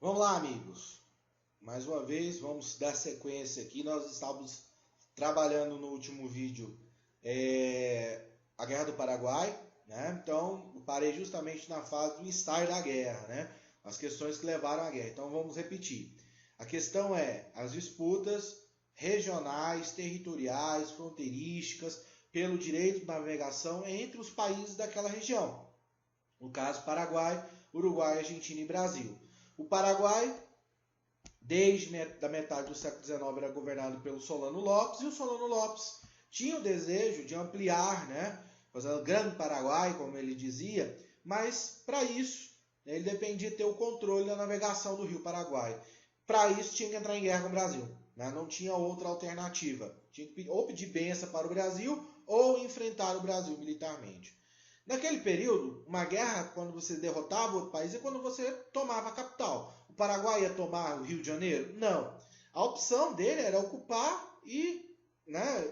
Vamos lá, amigos. Mais uma vez, vamos dar sequência aqui. Nós estávamos trabalhando no último vídeo a Guerra do Paraguai, né? Então, eu parei justamente na fase do ensaio da guerra, né? As questões que levaram à guerra. Então, vamos repetir. A questão é as disputas regionais, territoriais, fronteirísticas, pelo direito de navegação entre os países daquela região. No caso, Paraguai, Uruguai, Argentina e Brasil. O Paraguai, desde a metade do século XIX, era governado pelo Solano Lopes, e o Solano Lopes tinha o desejo de ampliar, né, fazer o Grande Paraguai, como ele dizia, mas para isso ele dependia de ter o controle da navegação do Rio Paraguai. Para isso tinha que entrar em guerra com o Brasil, né? Não tinha outra alternativa. Tinha que ou pedir bênção para o Brasil ou enfrentar o Brasil militarmente. Naquele período, uma guerra, quando você derrotava outro país, é quando você tomava a capital. O Paraguai ia tomar o Rio de Janeiro? Não. A opção dele era ocupar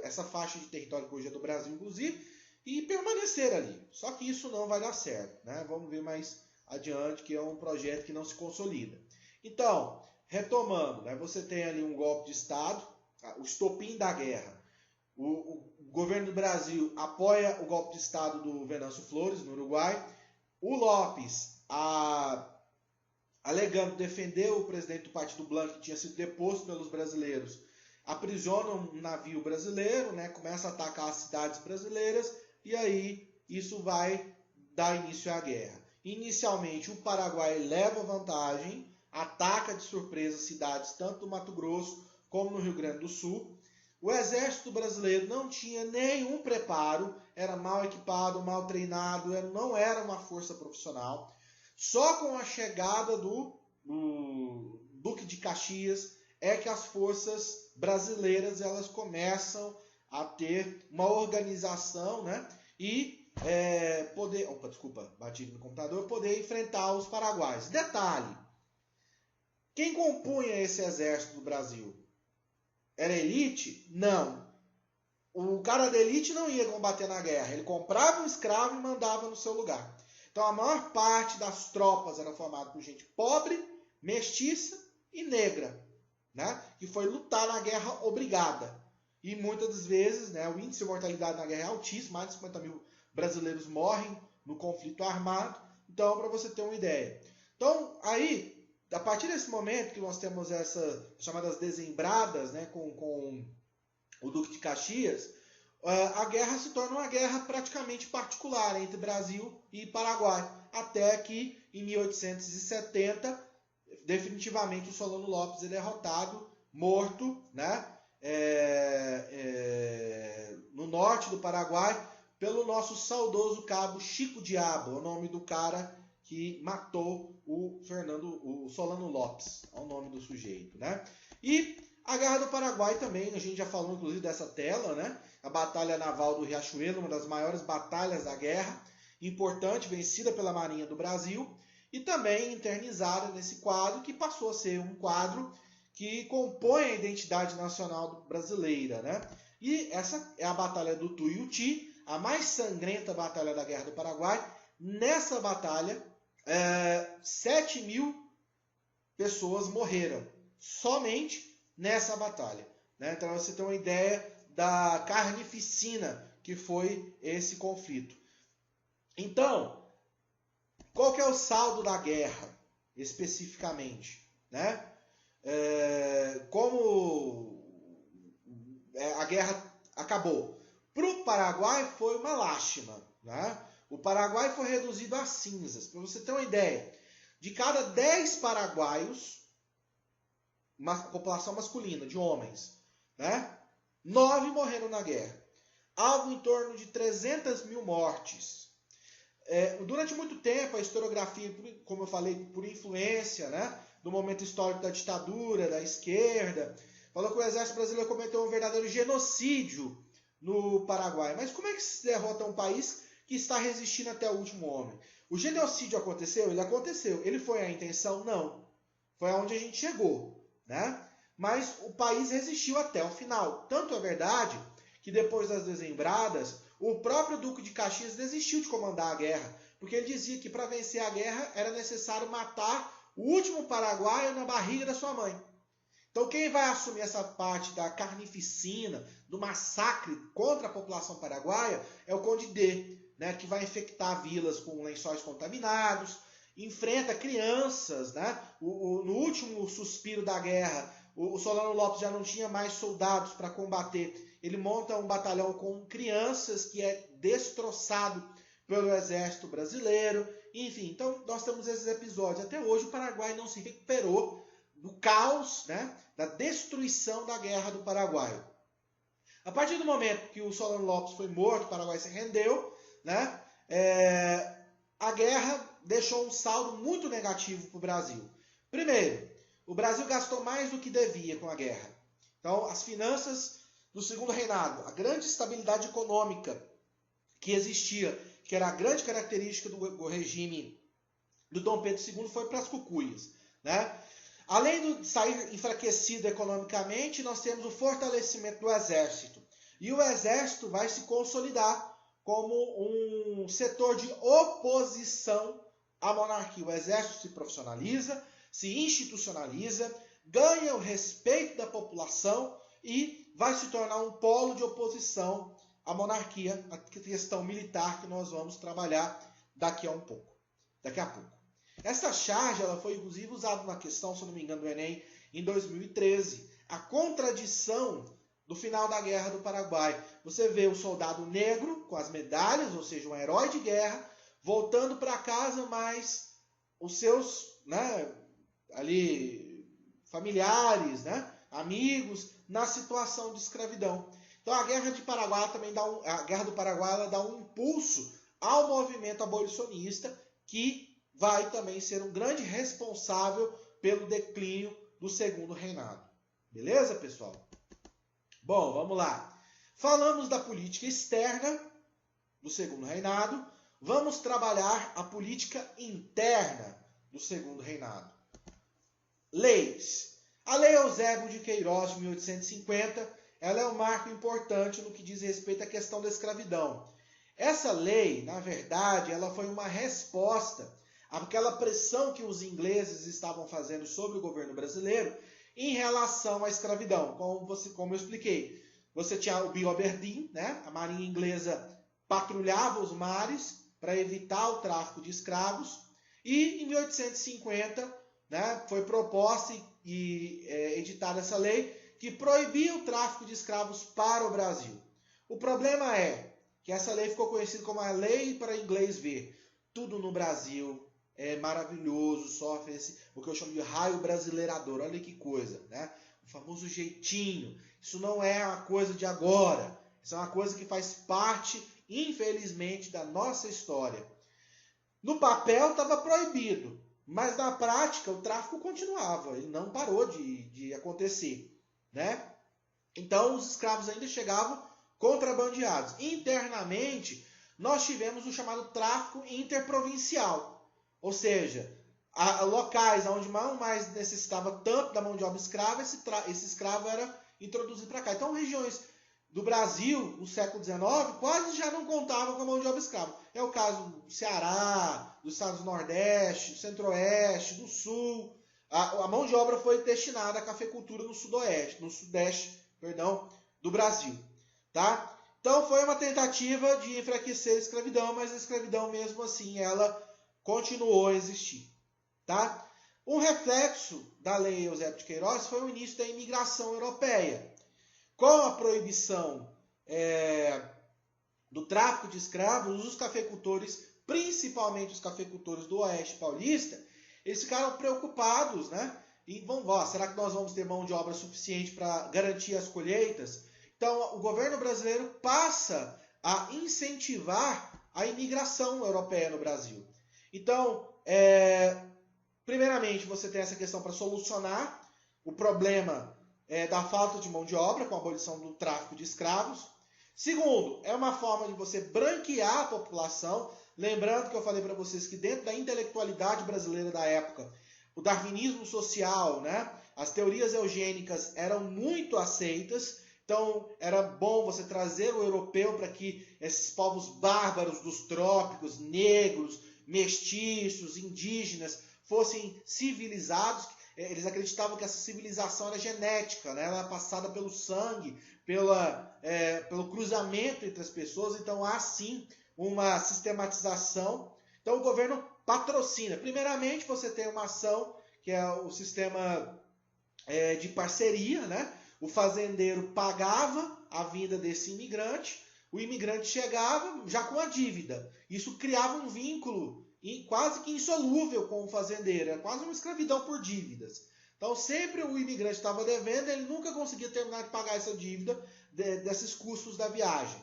essa faixa de território que hoje é do Brasil, inclusive, e permanecer ali. Só que isso não vai dar certo, né? Vamos ver mais adiante, que é um projeto que não se consolida. Então, retomando, né? Você tem ali um golpe de Estado, o estopim da guerra. O governo do Brasil apoia o golpe de Estado do Venâncio Flores, no Uruguai. O Lopes, alegando defender o presidente do Partido Blanco, que tinha sido deposto pelos brasileiros, aprisiona um navio brasileiro, né, começa a atacar as cidades brasileiras, e aí isso vai dar início à guerra. Inicialmente, o Paraguai leva vantagem, ataca de surpresa cidades tanto do Mato Grosso como no Rio Grande do Sul. O exército brasileiro não tinha nenhum preparo, era mal equipado, mal treinado, não era uma força profissional. Só com a chegada do Duque de Caxias é que as forças brasileiras elas começam a ter uma organização, né? E poder enfrentar os paraguaios. Detalhe, quem compunha esse exército do Brasil? Era elite? Não. O cara da elite não ia combater na guerra. Ele comprava um escravo e mandava no seu lugar. Então a maior parte das tropas era formada por gente pobre, mestiça e negra, né? Que foi lutar na guerra obrigada. E muitas das vezes, né, o índice de mortalidade na guerra é altíssimo. Mais de 50 mil brasileiros morrem no conflito armado. Então, para você ter uma ideia. Então, aí, a partir desse momento que nós temos essas chamadas dezembradas, né, com o Duque de Caxias, a guerra se torna uma guerra praticamente particular entre Brasil e Paraguai, até que em 1870 definitivamente o Solano Lopes é derrotado, morto, né, no norte do Paraguai, pelo nosso saudoso cabo Chico Diabo, o nome do cara que matou o Solano Lopes, é o nome do sujeito, né? E a Guerra do Paraguai também, a gente já falou inclusive dessa tela, né? A Batalha Naval do Riachuelo, uma das maiores batalhas da guerra, importante, vencida pela Marinha do Brasil, e também internizada nesse quadro, que passou a ser um quadro que compõe a identidade nacional brasileira, né? E essa é a Batalha do Tuiuti, a mais sangrenta batalha da Guerra do Paraguai. Nessa batalha, 7 mil pessoas morreram somente nessa batalha, né? Então você tem uma ideia da carnificina que foi esse conflito. Então, qual que é o saldo da guerra, especificamente, né? Como a guerra acabou? Para o Paraguai foi uma lástima, né? O Paraguai foi reduzido a cinzas. Para você ter uma ideia, de cada 10 paraguaios, uma população masculina, de homens, né? 9 morreram na guerra. Algo em torno de 300 mil mortes. Durante muito tempo, a historiografia, como eu falei, por influência, né, do momento histórico da ditadura, da esquerda, falou que o exército brasileiro cometeu um verdadeiro genocídio no Paraguai. Mas como é que se derrota um país que está resistindo até o último homem? O genocídio aconteceu? Ele aconteceu. Ele foi a intenção? Não. Foi aonde a gente chegou, né? Mas o país resistiu até o final. Tanto é verdade que depois das dezembradas, o próprio Duque de Caxias desistiu de comandar a guerra, porque ele dizia que para vencer a guerra era necessário matar o último paraguaio na barriga da sua mãe. Então quem vai assumir essa parte da carnificina, do massacre contra a população paraguaia é o Conde D, né, que vai infectar vilas com lençóis contaminados, enfrenta crianças, né? No último suspiro da guerra, o Solano Lopes já não tinha mais soldados para combater. Ele monta um batalhão com crianças que é destroçado pelo exército brasileiro. Enfim, então nós temos esses episódios. Até hoje o Paraguai não se recuperou do caos, né, da destruição da Guerra do Paraguai. A partir do momento que o Solano Lopes foi morto, o Paraguai se rendeu, né, a guerra deixou um saldo muito negativo para o Brasil. Primeiro, o Brasil gastou mais do que devia com a guerra. Então, as finanças do segundo reinado, a grande estabilidade econômica que existia, que era a grande característica do regime do Dom Pedro II, foi para as cucuias, né? Além de sair enfraquecido economicamente, nós temos o fortalecimento do exército. E o exército vai se consolidar como um setor de oposição à monarquia. O exército se profissionaliza, se institucionaliza, ganha o respeito da população e vai se tornar um polo de oposição à monarquia, a questão militar que nós vamos trabalhar daqui a pouco. Essa charge ela foi inclusive usada numa questão, se não me engano, do Enem, em 2013. A contradição do final da Guerra do Paraguai. Você vê o soldado negro com as medalhas, ou seja, um herói de guerra, voltando para casa, mas os seus, né, ali, familiares, né, amigos, na situação de escravidão. Então a Guerra do Paraguai também ela dá um impulso ao movimento abolicionista, que vai também ser um grande responsável pelo declínio do segundo reinado. Beleza, pessoal? Bom, vamos lá. Falamos da política externa do segundo reinado. Vamos trabalhar a política interna do segundo reinado. Leis. A Lei Eusébio de Queiroz, de 1850, ela é um marco importante no que diz respeito à questão da escravidão. Essa lei, na verdade, ela foi uma resposta àquela pressão que os ingleses estavam fazendo sobre o governo brasileiro em relação à escravidão. Como eu expliquei, você tinha o Bill Aberdeen, né? A marinha inglesa patrulhava os mares para evitar o tráfico de escravos, e em 1850, né, foi proposta e editada essa lei que proibia o tráfico de escravos para o Brasil. O problema é que essa lei ficou conhecida como a lei para inglês ver. Tudo no Brasil é maravilhoso, sofre o que eu chamo de raio brasileirador. Olha que coisa, né? O famoso jeitinho. Isso não é uma coisa de agora. Isso é uma coisa que faz parte, infelizmente, da nossa história. No papel estava proibido, mas na prática o tráfico continuava. Ele não parou de acontecer, né? Então os escravos ainda chegavam contrabandeados. Internamente, nós tivemos o chamado tráfico interprovincial. Ou seja, locais onde não mais necessitava tanto da mão de obra escrava, esse escravo era introduzido para cá. Então, regiões do Brasil, no século XIX, quase já não contavam com a mão de obra escrava. É o caso do Ceará, dos estados do Nordeste, do Centro-Oeste, do Sul. A mão de obra foi destinada à cafeicultura no Sudeste do Brasil. Tá? Então, foi uma tentativa de enfraquecer a escravidão, mas a escravidão, mesmo assim, ela continuou a existir. Tá? Um reflexo da Lei Eusébio de Queiroz foi o início da imigração europeia. Com a proibição do tráfico de escravos, os cafeicultores, principalmente os cafeicultores do Oeste Paulista, eles ficaram preocupados, né? E será que nós vamos ter mão de obra suficiente para garantir as colheitas? Então, o governo brasileiro passa a incentivar a imigração europeia no Brasil. Então, primeiramente, você tem essa questão para solucionar o problema da falta de mão de obra, com a abolição do tráfico de escravos. Segundo, é uma forma de você branquear a população. Lembrando que eu falei para vocês que dentro da intelectualidade brasileira da época, o darwinismo social, né, as teorias eugênicas eram muito aceitas. Então, era bom você trazer o europeu para que esses povos bárbaros dos trópicos, negros, mestiços, indígenas, fossem civilizados. Eles acreditavam que essa civilização era genética, né? Ela era passada pelo sangue, pelo cruzamento entre as pessoas. Então há sim uma sistematização. Então o governo patrocina. Primeiramente você tem uma ação que é o sistema de parceria, né? O fazendeiro pagava a vinda desse imigrante, o imigrante chegava já com a dívida. Isso criava um vínculo quase que insolúvel com o fazendeiro, é quase uma escravidão por dívidas. Então sempre o imigrante estava devendo, ele nunca conseguia terminar de pagar essa dívida desses custos da viagem.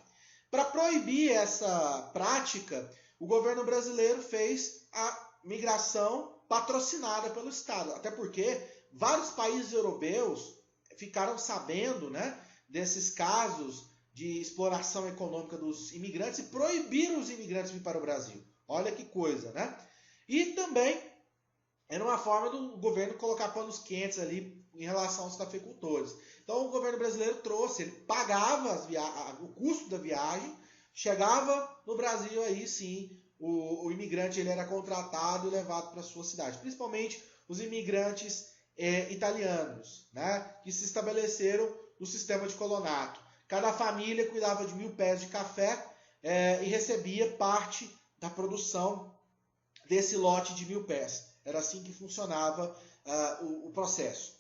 Para proibir essa prática, o governo brasileiro fez a migração patrocinada pelo Estado, até porque vários países europeus ficaram sabendo, né, desses casos de exploração econômica dos imigrantes e proibiram os imigrantes de vir para o Brasil. Olha que coisa, né? E também era uma forma do governo colocar panos quentes ali em relação aos cafeicultores. Então o governo brasileiro trouxe, ele pagava o custo da viagem, chegava no Brasil, aí sim o imigrante ele era contratado e levado para a sua cidade. Principalmente os imigrantes italianos, né, que se estabeleceram no sistema de colonato. Cada família cuidava de 1.000 pés de café e recebia parte da produção desse lote de 1.000 pés. Era assim que funcionava o processo.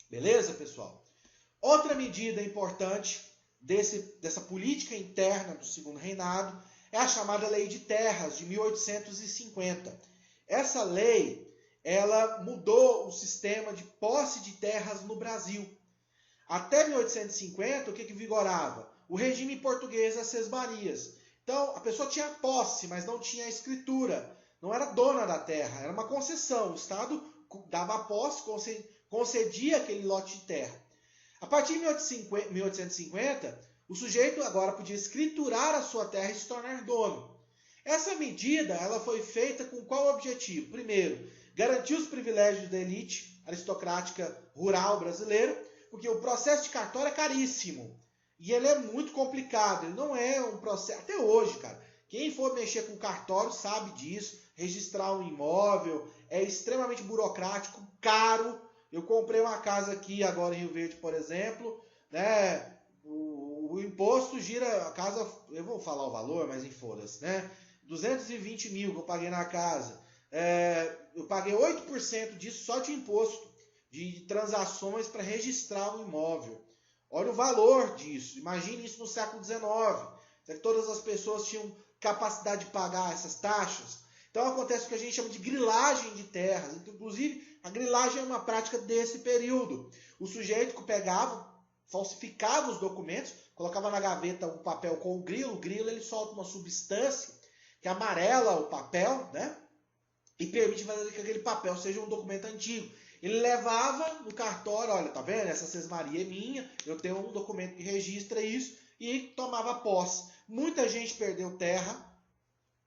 Beleza, pessoal? Outra medida importante dessa política interna do Segundo Reinado é a chamada Lei de Terras, de 1850. Essa lei ela mudou o sistema de posse de terras no Brasil. Até 1850, o que vigorava? O regime português das sesmarias. Então, a pessoa tinha posse, mas não tinha escritura. Não era dona da terra, era uma concessão. O Estado dava a posse, concedia aquele lote de terra. A partir de 1850, o sujeito agora podia escriturar a sua terra e se tornar dono. Essa medida ela foi feita com qual objetivo? Primeiro, garantir os privilégios da elite aristocrática rural brasileira, porque o processo de cartório é caríssimo. E ele é muito complicado, ele não é um processo... Até hoje, cara, quem for mexer com cartório sabe disso, registrar um imóvel, é extremamente burocrático, caro. Eu comprei uma casa aqui agora em Rio Verde, por exemplo, né? O imposto gira, a casa, eu vou falar o valor, mas foda-se, né? 220 mil que eu paguei na casa. Eu paguei 8% disso só de imposto, de transações para registrar o imóvel. Olha o valor disso. Imagine isso no século XIX. Será que todas as pessoas tinham capacidade de pagar essas taxas? Então acontece o que a gente chama de grilagem de terras. Inclusive, a grilagem é uma prática desse período. O sujeito que pegava, falsificava os documentos, colocava na gaveta um papel com o grilo ele solta uma substância que amarela o papel, né? E permite fazer que aquele papel seja um documento antigo. Ele levava no cartório, olha, tá vendo? Essa sesmaria é minha, eu tenho um documento que registra isso, e tomava posse. Muita gente perdeu terra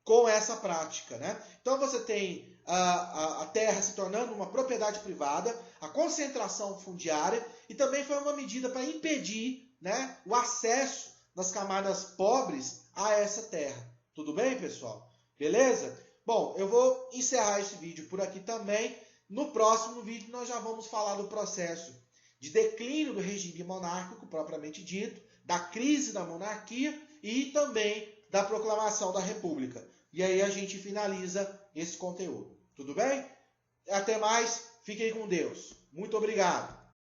com essa prática, né? Então você tem a terra se tornando uma propriedade privada, a concentração fundiária, e também foi uma medida para impedir, né, o acesso das camadas pobres a essa terra. Tudo bem, pessoal? Beleza? Bom, eu vou encerrar esse vídeo por aqui também. No próximo vídeo nós já vamos falar do processo de declínio do regime monárquico, propriamente dito, da crise da monarquia e também da proclamação da República. E aí a gente finaliza esse conteúdo. Tudo bem? Até mais. Fiquem com Deus. Muito obrigado.